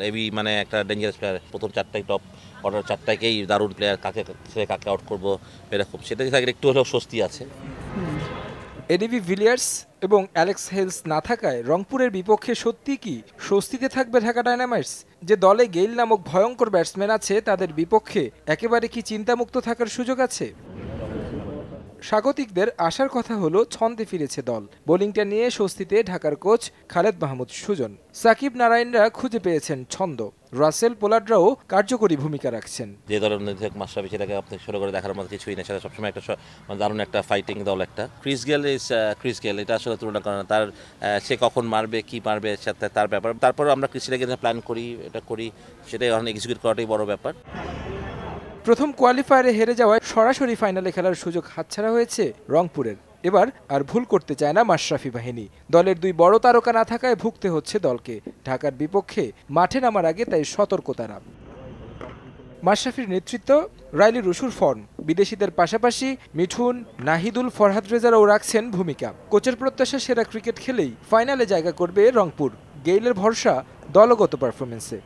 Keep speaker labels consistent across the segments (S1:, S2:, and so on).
S1: AB মানে একটা dangerous player, প্রথম চারটাই টপ অর্ডার, চারটাকেই দারুণ প্লেয়ার, কাকে কাকে আউট করবো এরকম, সেটাই তাদের একটু হলেও স্বস্তি আছে।
S2: এডিবি ভিলিয়ার্স এবং অ্যালেক্স হেলস না থাকায় রংপুরের বিপক্ষে সত্যি কি স্বস্তিতে থাকবে ঢাকা ডায়নামাইটস? যে দলে গেইল নামক ভয়ঙ্কর ব্যাটসম্যান আছে, তাদের বিপক্ষে একেবারে কি চিন্তামুক্ত থাকার সুযোগ আছে? স্বাগতিকদের আসার কথা হলো ছন্দে ফিরেছে দল। বোলিংটা নিয়ে স্বস্তিতে ঢাকার কোচ খালেদ মাহমুদ সুজন। সাকিব নারায়ণরা খুঁজে পেয়েছেন ছন্দ। রাসেল পোলার্ডরাও কার্যকরী ভূমিকা রাখছেন।
S1: যে দলের নির্ধারক মাশরাফি, সেটাকে আপনি ছোট করে দেখার মতো কিছুই না, সেটা সবসময় একটা দারুণ একটা ফাইটিং দল। একটা ক্রিস গেল এটা আসলে তুলনা করে না, তার সে কখন মারবে, কি মারবে, সাথে তার ব্যাপার। তারপরে আমরা ক্রিসটাকে প্ল্যান করি, এটা করি, সেটাই এখন এক্সিকিউট করাটাই বড় ব্যাপার।
S2: প্রথম কোয়ালিফায়ারে হেরে যাওয়ায় সরাসরি ফাইনালে খেলার সুযোগ হাতছাড়া হয়েছে রংপুরের। এবার আর ভুল করতে চায় না মাশরাফি বাহিনী। দলের দুই বড় তারকা না থাকায় ভুগতে হচ্ছে দলকে। ঢাকার বিপক্ষে মাঠে নামার আগে তাই সতর্ক তারা। মাশরাফির নেতৃত্ব, রাইলি রুশুর ফর্ম, বিদেশিদের পাশাপাশি মিঠুন, নাহিদুল, ফরহাদ রেজারাও রাখছেন ভূমিকা। কোচের প্রত্যাশা সেরা ক্রিকেট খেলেই ফাইনালে জায়গা করবে রংপুর। গেইলের ভরসা দলগত পারফরমেন্সে।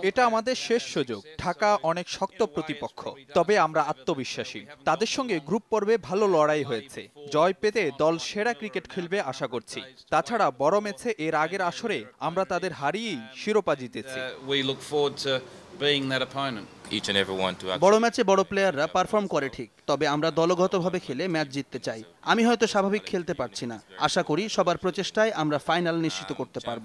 S3: এটা আমাদের শেষ সুযোগ। ঢাকা অনেক শক্ত প্রতিপক্ষ, তবে আমরা আত্মবিশ্বাসী। তাদের সঙ্গে গ্রুপ পর্বে ভালো লড়াই হয়েছে। জয় পেতে দল সেরা ক্রিকেট খেলবে আশা করছি। তাছাড়া বড় ম্যাচে এর আগের আসরে আমরা তাদের হারিয়েই শিরোপা জিতেছি।
S4: বড় ম্যাচে বড় প্লেয়াররা পারফর্ম করে ঠিক, তবে আমরা দলগতভাবে খেলে ম্যাচ জিততে চাই। আমি হয়তো স্বাভাবিক খেলতে পারছি না। আশা করি সবার প্রচেষ্টায় আমরা ফাইনাল নিশ্চিত করতে পারব।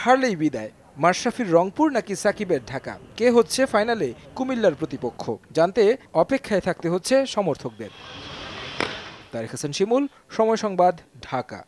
S2: হারলেই বিদায় মাশরাফির রংপুর নাকি সাকিবের ঢাকা, কে হচ্ছে ফাইনালে কুমিল্লার প্রতিপক্ষ, জানতে অপেক্ষায় থাকতে হচ্ছে সমর্থকদের। তারিক হাসান শিমুল, সময় সংবাদ, ঢাকা।